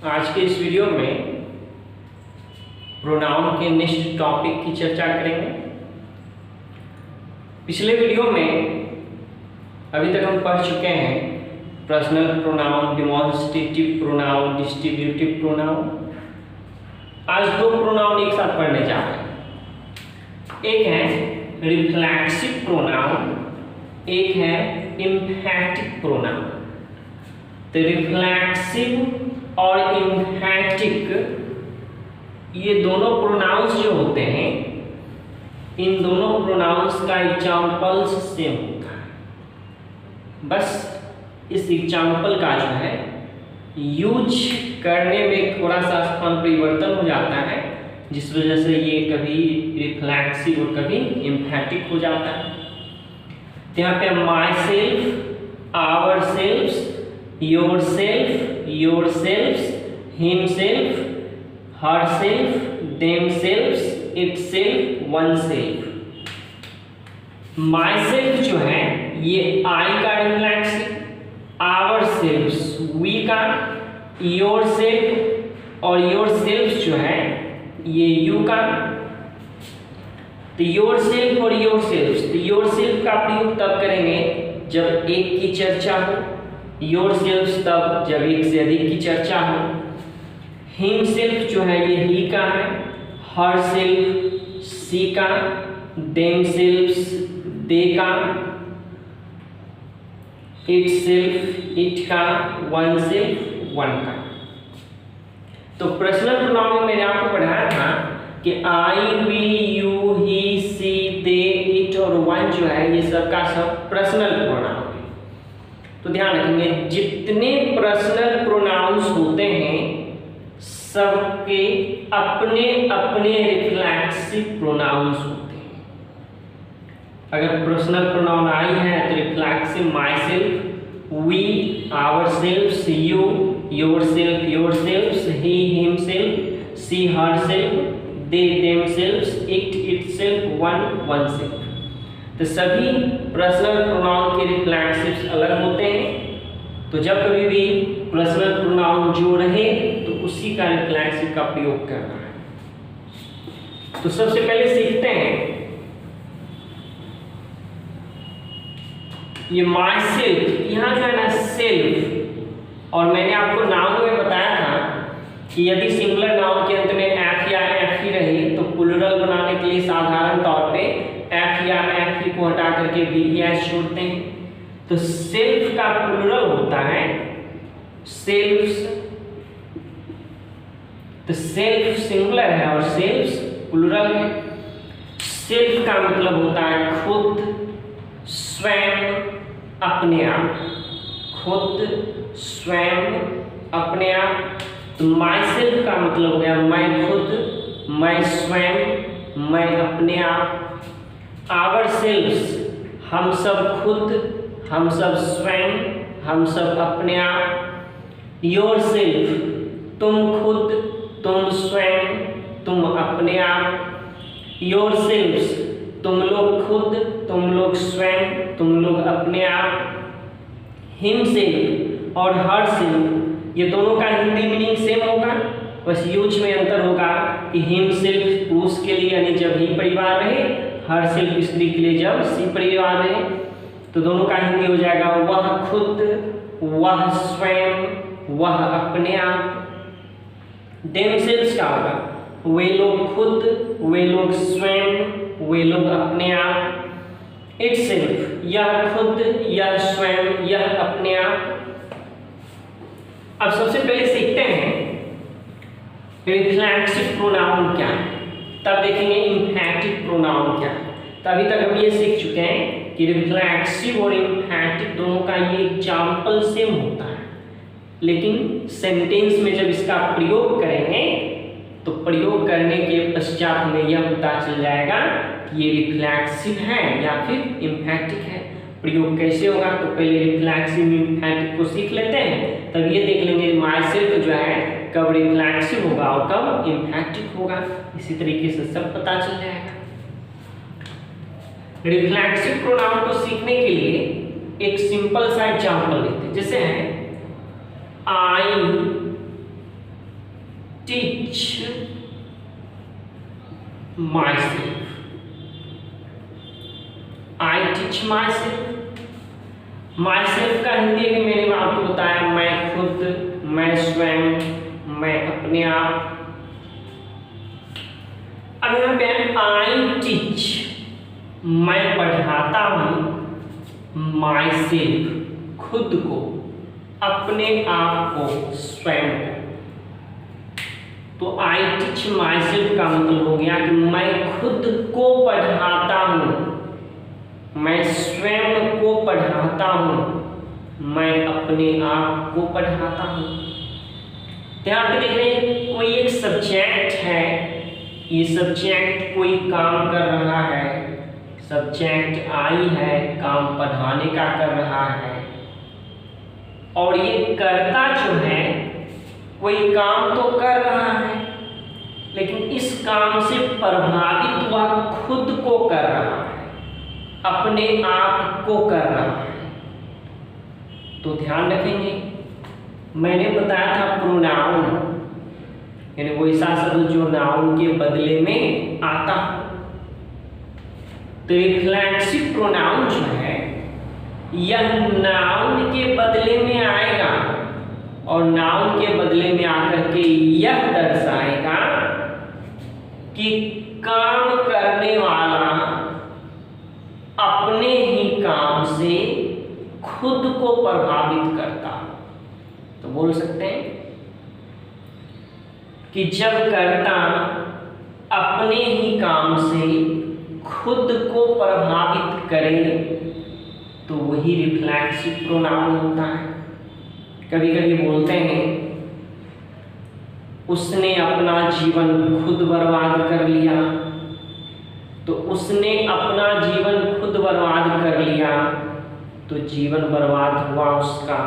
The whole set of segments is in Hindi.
आज के इस वीडियो में प्रोनाउन के नेक्स्ट टॉपिक की चर्चा करेंगे। पिछले वीडियो में अभी तक हम पढ़ चुके हैं personal pronoun, demonstrative pronoun, distributive pronoun. आज दो प्रोनाउन एक साथ पढ़ने जा रहे हैं। एक है रिफ्लेक्सिव प्रोनाउन, एक है एम्फैटिक प्रोनाउन। तो रिफ्लेक्सिव और एम्फैटिक ये दोनों प्रोनाउंस जो होते हैं, इन दोनों प्रोनाउंस का एग्जाम्पल्स सेम होता है। बस इस एग्जाम्पल का जो है यूज करने में थोड़ा सा स्थान परिवर्तन हो जाता है, जिस वजह से ये कभी रिफ्लेक्सिव और कभी एम्फैटिक हो जाता है। यहाँ पे myself, ourselves, yourself, yourselves, himself, herself, themselves, itself, oneself. Myself जो है ये आई का रिफ्लेक्सिव, आवर सेल्फ्स वी का, योर सेल्फ और योर सेल्फ्स जो है ये यू का। तो योर सेल्फ और योर सेल्फ्स, तो योर सेल्फ का प्रयोग तब करेंगे जब एक की चर्चा हो, योर सेल्फ्स तब जब एक से अधिक की चर्चा हो। हिम सेल्फ जो है ये ही का है, हर सेल्फ सी का, देम सेल्फ्स दे का, इट सेल्फ इट का, वन सेल्फ वन का। तो पर्सनल प्रोनाउन में मैंने आपको पढ़ाया था कि I, we, you, he, she, they, it और वन जो है ये सब का सब पर्सनल प्रोनाउन है। तो ध्यान रखेंगे जितने पर्सनल प्रोनाउंस होते हैं सबके अपने अपने रिफ्लेक्सिव प्रोनाउंस होते हैं। अगर पर्सनल प्रोनाउन आई है तो reflexive myself, we, ourselves, you, yourself, yourselves, he, himself, she, herself, they, themselves, it, itself, one, oneself. तो सभी पर्सनल प्रोनाउन के रिफ्लेक्सिव्स अलग होते हैं। तो जब कभी भी पर्सनल प्रोनाउन जो रहे तो उसी का रिफ्लेक्सिव का प्रयोग करना है। तो सबसे पहले सीखते हैं ये माई सेल्फ। यहाँ जो है ना सेल्फ, और मैंने आपको नाउन में बताया था कि यदि सिंगुलर नाउन के अंत में एफ या एफ ही रहे तो प्लुरल बनाने के लिए साधारण तौर पे एफ या एफ ही को हटा करके बी या छोड़ते हैं। तो सेल्फ का प्लुरल होता है सेल्फ्स। तो सेल्फ सिंगुलर है और सेल्फ्स प्लुरल है। सेल्फ का मतलब होता है खुद, स्वयं, अपने आप, खुद, स्वयं, अपने आप। तो माई सेल्फ का मतलब हो गया मैं खुद, मैं स्वयं, मैं अपने आप। आवर सेल्फ्स हम सब खुद, हम सब स्वयं, हम सब अपने आप। योर सेल्फ तुम खुद, तुम स्वयं, तुम अपने आप। योर सेल्फ्स तुम लोग खुद, तुम लोग स्वयं, तुम लोग अपने आप। हिम सेल्फ और हर सेल्फ ये दोनों का हिंदी मीनिंग सेम होगा, बस यूज में अंतर होगा कि हिम सेल्फ पुरुष के लिए यानी जब ही परिवार रहे, हर सेल्फ स्त्री के लिए जब सी परिवार रहे। तो दोनों का हिंदी हो जाएगा वह खुद, वह स्वयं, वह अपने आप। देम सेल्फ्स का होगा वे लोग खुद, वे लोग स्वयं, वे लोग अपने आप। इट सेल्फ यह खुद, यह स्वयं, यह अपने आप। अब सबसे पहले सीखते हैं रिफ्लेक्सिव प्रोनाउन क्या है, तब देखेंगे एम्फैटिक प्रोनाउन क्या है। तभी तक हम ये सीख चुके हैं कि रिफ्लेक्सिव और एम्फैटिक दोनों का ये एग्जाम्पल सेम होता है, लेकिन सेंटेंस में जब इसका प्रयोग करेंगे तो प्रयोग करने के पश्चात हमें यह पता चल जाएगा कि ये रिफ्लेक्सिव है या फिर एम्फैटिक है। प्रयोग कैसे होगा तो पहले रिफ्लेक्सिव एम्फैटिक को सीख लेते हैं, तब ये देख लेंगे माई सेल्फ जो है कब रिफ्लेक्सिव होगा और कब एम्फैटिक होगा। इसी तरीके से सब पता चल जाएगा। रिफ्लेक्सिव प्रोनाउन को सीखने के लिए एक सिंपल सा एग्जांपल लेते हैं, जैसे है I teach my self, I teach my self. My self का हिंदी भी मैंने आपको बताया, मैं खुद, मैं स्वयं, मैं अपने आप। अब यहाँ पे आई टीच, मैं पढ़ाता हूँ, माई सेल्फ, खुद को, अपने आप को, स्वयं को। तो आई टीच माई सेल्फ का मतलब हो गया कि मैं खुद को पढ़ाता हूँ, मैं स्वयं को पढ़ाता हूँ, मैं अपने आप को पढ़ाता हूँ। ध्यान पे देख रहे हैं, कोई एक सब्जेक्ट है, ये सब्जेक्ट कोई काम कर रहा है, सब्जेक्ट आई है, काम पढ़ाने का कर रहा है, और ये कर्ता जो है कोई काम तो कर रहा है, लेकिन इस काम से प्रभावित वह खुद को कर रहा है, अपने आप को कर रहा है। तो ध्यान रखेंगे, मैंने बताया था प्रोनाउन, यानी वो ऐसा शब्द जो नाउन के बदले में आता है। तो रिफ्लेक्सिव प्रोनाउन जो है यह नाउन के बदले में आएगा, और नाउन के बदले में आकर के यह दर्शाएगा कि काम करने वाला अपने ही काम से खुद को प्रभावित करता। तो बोल सकते हैं कि जब कर्ता अपने ही काम से खुद को प्रभावित करे तो वही रिफ्लेक्सिव प्रोनाउन होता है। कभी कभी बोलते हैं उसने अपना जीवन खुद बर्बाद कर लिया, तो उसने अपना जीवन खुद बर्बाद कर लिया, तो जीवन बर्बाद हुआ उसका,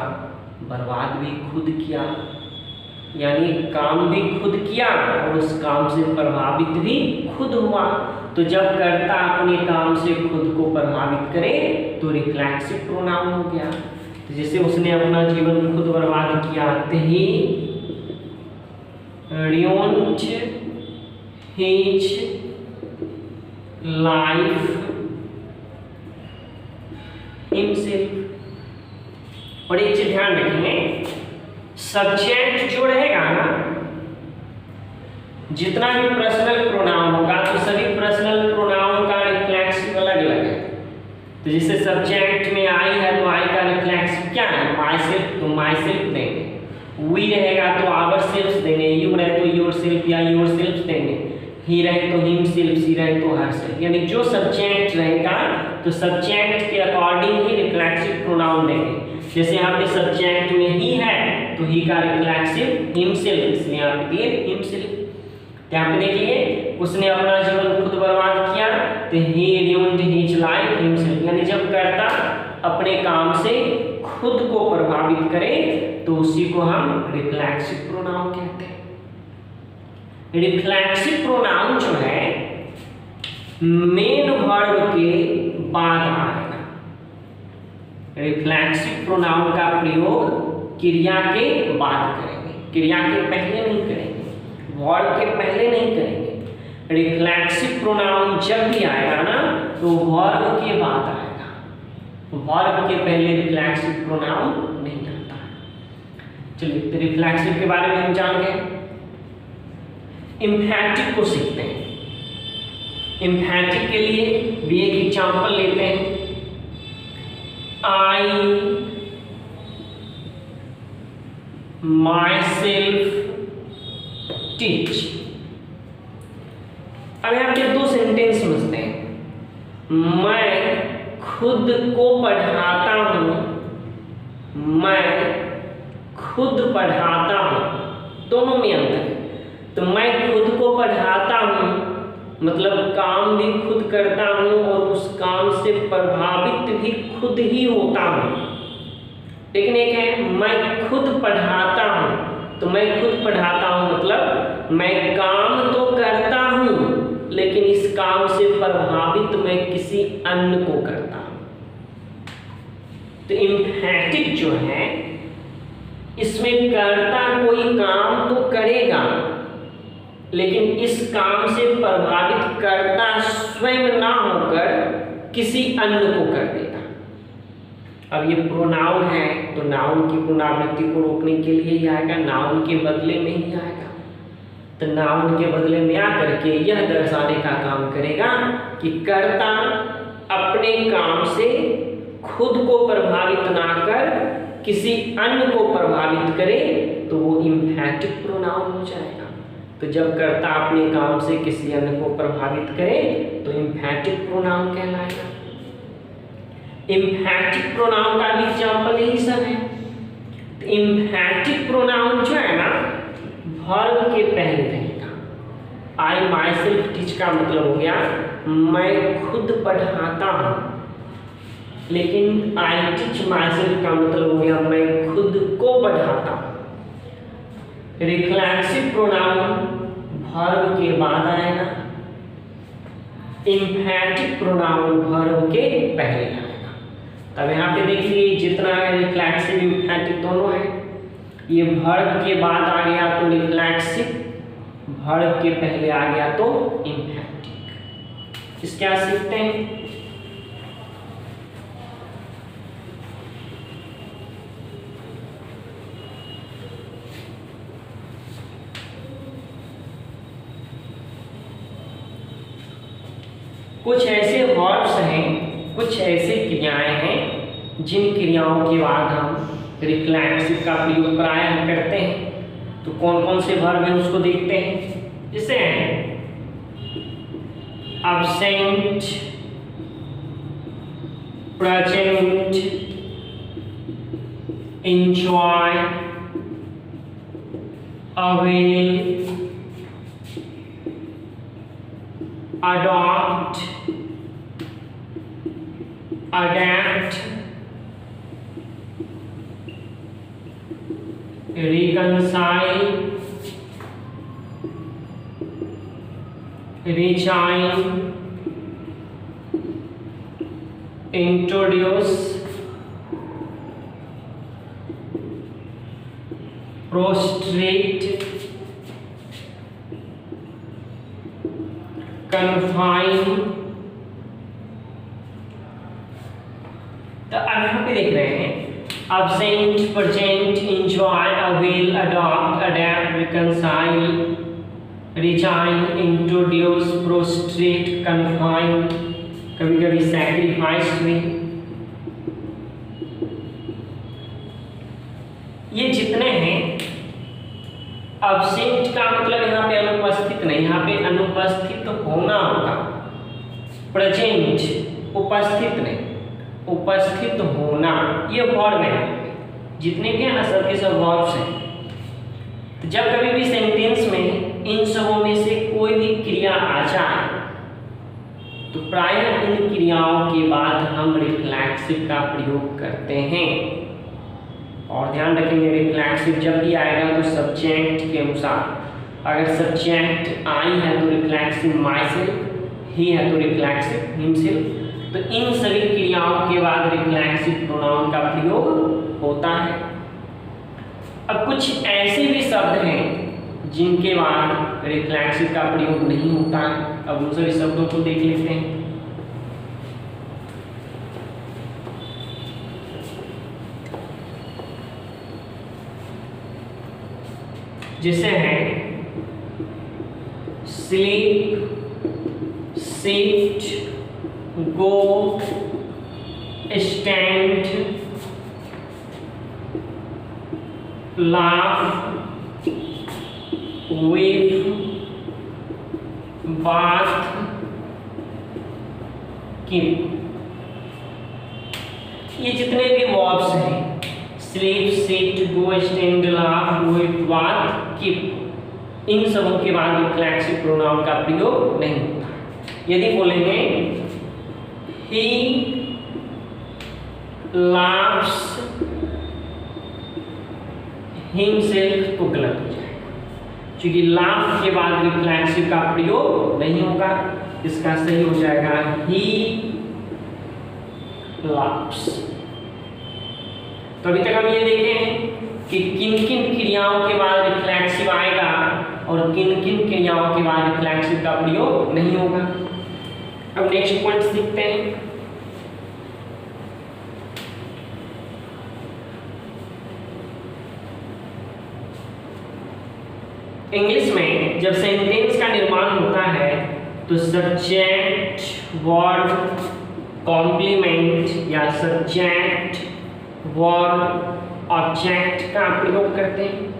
बर्बाद भी खुद किया, यानी काम भी खुद किया और उस काम से प्रभावित भी खुद हुआ। तो जब कर्ता अपने काम से खुद को प्रभावित करे तो रिफ्लेक्सिव प्रोनाउन हो गया। तो जैसे उसने अपना जीवन खुद बर्बाद किया, he ruined his life himself। और एक चीज ध्यान रखेंगे, सब्जेक्ट जो रहेगा ना, जितना भी पर्सनल प्रोनाउन होगा तो सभी पर्सनल प्रोनाउन का रिफ्लेक्सिव अलग अलग है। तो जैसे सब्जेक्ट में आई है तो आई का रिफ्लेक्सिव क्या है, माई सेल्फ, तो माई सेल्फ देंगे। वी रहेगा तो आवर सेल्फ देंगे, यू रहे तो योर सेल्फ या योर सेल्फ देंगे, ही रहे तो हिम सेल्फ, सी रहे तो हर सेल्फ। यानी जो सब्जेक्ट रहेगा तो सब्जेक्ट के अकॉर्डिंग ही रिफ्लेक्सिव प्रोनाउन देंगे। जैसे यहाँ पे सब्जेक्ट में ही है तो ही का रिफ्लेक्सिव हिमसेल्फ, इसलिए यहाँ पे दिए हिमसेल्फ। यहाँ पे देखिए, उसने अपना जीवन खुद बर्बाद किया तो ही ruined his life himself, यानी जब कर्ता अपने काम से खुद को प्रभावित करे तो उसी को हम रिफ्लेक्सिव प्रोनाउन कहते हैं। रिफ्लेक्सिव प्रोनाउन जो है मेन वर्ब के बाद आएगा। रिफ्लेक्सिव प्रोनाउन का प्रयोग क्रिया के बाद करेंगे, क्रिया के पहले नहीं करेंगे, वर्ब के पहले नहीं करेंगे। रिफ्लेक्सिव प्रोनाउन जब भी आएगा ना तो वर्ब के बाद आएगा, वर्ब के पहले रिफ्लेक्सिव प्रोनाउन नहीं आता है। चलिए, तो रिफ्लेक्सिव के बारे में हम जान गए। एम्फैटिक को सीखते हैं। एम्फैटिक के लिए भी एक एग्जांपल लेते हैं। आई myself teach। अब यहाँ पे दो सेंटेंस समझते हैं। मैं खुद को पढ़ाता हूँ, मैं खुद पढ़ाता हूँ, दोनों में अंतर है। तो मैं खुद को पढ़ाता हूँ मतलब काम भी खुद करता हूँ और उस काम से प्रभावित भी खुद ही होता हूँ। लेकिन एक है मैं खुद पढ़ाता हूँ, तो मैं खुद पढ़ाता हूँ मतलब मैं काम तो करता हूँ लेकिन इस काम से प्रभावित मैं किसी अन्य को करता हूँ। तो एम्फैटिक जो है इसमें कर्ता कोई काम तो करेगा लेकिन इस काम से प्रभावित कर्ता स्वयं ना होकर किसी अन्य को कर देगा। अब ये प्रोनाउन है तो नाउन की पुनरावृत्ति को रोकने के लिए ही आएगा, नाउन के बदले में ही आएगा। तो नाउन के बदले में आकर के यह दर्शाने का काम करेगा कि कर्ता अपने काम से खुद को प्रभावित ना कर किसी अन्य को प्रभावित करे तो वो इम्फैटिक प्रोनाउन हो जाएगा। तो जब कर्ता अपने काम से किसी अन्य को प्रभावित करे तो इम्फैटिक प्रोनाउन कहलाएगा। इम्फैटिक प्रोनाउन का भी एग्जाम्पल यही सब है। तो इम्फैटिक प्रोनाउन जो है ना वर्ब के पहले रहेगा। आई माई सेल्फ टीच का मतलब हो गया मैं खुद पढ़ाता हूँ, लेकिन आई टीच माई सेल्फ का मतलब हो गया मैं खुद को पढ़ाता हूँ। रिफ्लेक्सिव प्रोनाउन वर्ब के बाद आएगा, इम्फैटिक प्रोनाउन वर्ब के पहले आएगा। तब यहाँ पे देखिए जितना है रिफ्लेक्सिव इम्फैटिक दोनों है। ये वर्ब के बाद आ गया तो रिफ्लेक्सिव, वर्ब के पहले आ गया तो इम्फैटिक। इस क्या सीखते हैं? कुछ ऐसे वर्ब्स हैं, कुछ ऐसे क्रियाएं हैं जिन क्रियाओं के बाद हम रिफ्लेक्सिव का प्रयोग प्रायः करते हैं। तो कौन कौन से वर्ब हैं उसको देखते हैं। जैसे absent, present, enjoy, avail, adopt, adapt, reconcile, rejoin, introduce, prostrate, confine। तो अब यहाँ पे देख रहे हैं absent, present, enjoy, avail, adopt, adapt, reconcile, rejoin, introduce, prostrate, confine, कभी कभी sacrifice हुई। ये जितने हैं absent का मतलब यहाँ पे अनुपस्थित नहीं, यहाँ पे अनुपस्थित होना होगा। present उपस्थित नहीं, उपस्थित होना ये वर्ब है। जितने भी है ना सबके सब वर्ब्स हैं। तो जब कभी भी सेंटेंस में इन सबों में से कोई भी क्रिया आ जाए तो प्रायः इन क्रियाओं के बाद हम रिफ्लेक्सिव का प्रयोग करते हैं। और ध्यान रखेंगे रिफ्लेक्सिव जब भी आएगा तो सब्जेक्ट के अनुसार। अगर सब्जेक्ट आई है तो रिफ्लेक्सिव माई सेल्फ, ही है तो रिफ्लेक्सिव हिमसेल्फ। तो इन सभी क्रियाओं के बाद रिफ्लेक्सिव प्रोनाउन का प्रयोग होता है। अब कुछ ऐसे भी शब्द हैं जिनके बाद रिफ्लेक्सिव का प्रयोग नहीं होता है। अब उन सभी शब्दों को देख लेते हैं। जैसे है sleep, sit, go, stand, laugh, weep, bath, keep। ये जितने भी वर्ब्स हैं स्लीप, सिट, गो, स्टैंड, लाफ, वेप, बाथ, कीप, इन सबों के बाद रिफ्लेक्सिव प्रोनाउन का प्रयोग नहीं होता। यदि बोलेंगे he laughs himself तो गलत हो जाएगा, क्योंकि लाफ के बाद रिफ्लेक्सिव का प्रयोग नहीं होगा। इसका सही हो जाएगा he laughs। तो अभी तक हम ये देखे हैं कि किन किन क्रियाओं के बाद रिफ्लेक्सिव आएगा और किन किन क्रियाओं के बाद रिफ्लेक्सिव का प्रयोग नहीं होगा। अब नेक्स्ट पॉइंट सीखते हैं। इंग्लिश में जब सेंटेंस का निर्माण होता है तो सब्जेक्ट वर्ब कॉम्प्लीमेंट या सब्जेक्ट वर्ब ऑब्जेक्ट का प्रयोग करते हैं।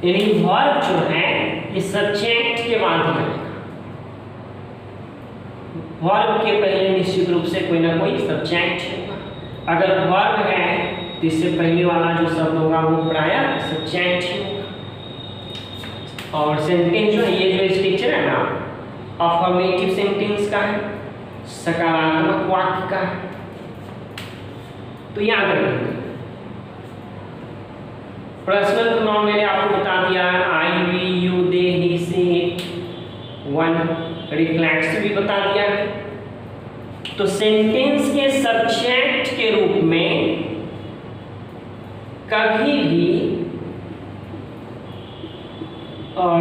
यानी वर्ब जो है ये सब्जेक्ट के बाद आएगा। वर्ब के पहले निश्चित रूप से कोई ना कोई सब्जेक्ट होगा। अगर वर्ब है तो इससे पहले वाला जो शब्द होगा वो प्रायः सब्जेक्ट होगा। और सेंटेंस जो है ये जो स्ट्रक्चर है ना अफर्मेटिव सेंटेंस का है, सकारात्मक वाक्य का है। तो याद रखिए पर्सनल प्रोनाउन मैंने आपको बता दिया है, आई वी यू दे ही से वन, रिफ्लेक्सिव भी बता दिया है। तो सेंटेंस के सब्जेक्ट के रूप में कभी भी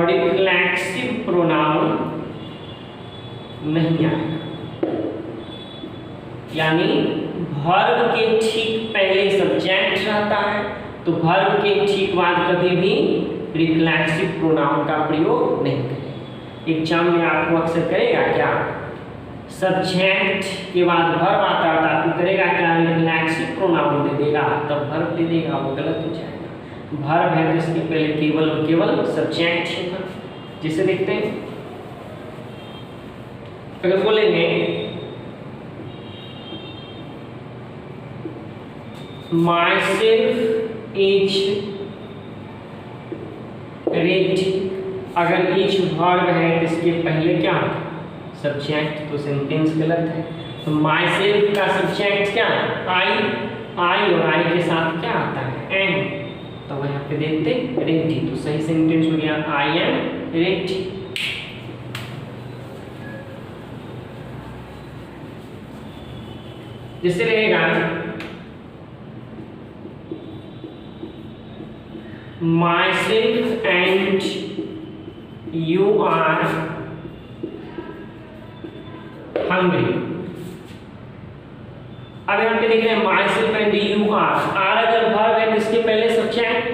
रिफ्लेक्सिव प्रोनाउन नहीं आएगा। यानी वर्ब के ठीक पहले सब्जेक्ट रहता है तो वर्ब के ठीक बाद कभी भी रिफ्लेक्सिव प्रोनाउन का प्रयोग नहीं करें। एग्जाम में आपको अक्सर करेगा क्या, सब्जेक्ट के बाद वर्ब आता है तो करेगा क्या, रिफ्लेक्सिव प्रोनाउन दे देगा, तब वर्ब दे देगा, वो गलत हो जाएगा। वर्ब है तो इसके पहले केवल और केवल सब्जेक्ट होगा। जिसे देखते हैं, अगर बोलेंगे myself is ready, अगर each वर्ब है तो इसके पहले क्या सब्जेक्ट, तो सेंटेंस गलत है। तो myself का सब्जेक्ट क्या आई और आई के साथ क्या आता है एम, तो यहाँ पे देखते रेडी, तो सही सेंटेंस हो गया आई एम रेडी। जैसे रहेगा myself and you are hungry। अब यहाँ पे देख रहे हैं myself and you are अगर वर्ब है तो इसके पहले सब्जेक्ट,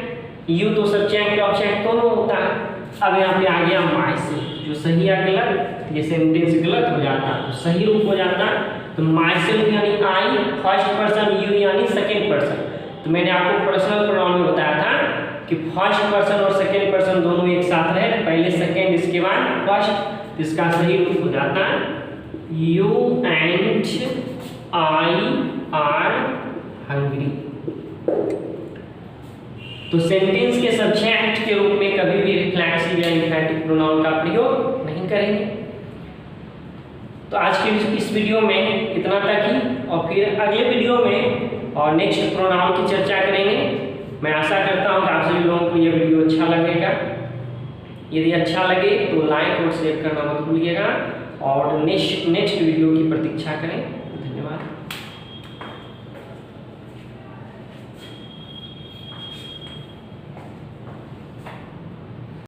you तो सब्जेक्ट ऑब्जेक्ट दोनों होता है। अब यहाँ पे आ गया myself, जो सही है गलत, ये सेंटेंस गलत हो जाता है तो सही रूप हो जाता है। तो myself यानी आई फर्स्ट पर्सन, you यानी सेकेंड पर्सन। तो मैंने आपको पर्सनल प्रोनाउन में बताया था कि फर्स्ट पर्सन और सेकेंड पर्सन दोनों एक साथ रहे, पहले सेकेंड इसके बाद फर्स्ट, इसका सही रूप हो जाता है you and I R hungry. तो सेंटेंस के सब्जेक्ट के रूप में कभी भी रिफ्लेक्सिव या एम्फैटिक प्रोनाउन का प्रयोग नहीं करेंगे। तो आज के इस वीडियो में इतना तक ही, और फिर अगले वीडियो में और नेक्स्ट प्रोनाउन की चर्चा करेंगे। मैं आशा करता हूँ कि आप सभी लोगों को यह वीडियो अच्छा लगेगा। यदि अच्छा लगे तो लाइक और शेयर करना मत भूलिएगा और नेक्स्ट वीडियो की प्रतीक्षा करें।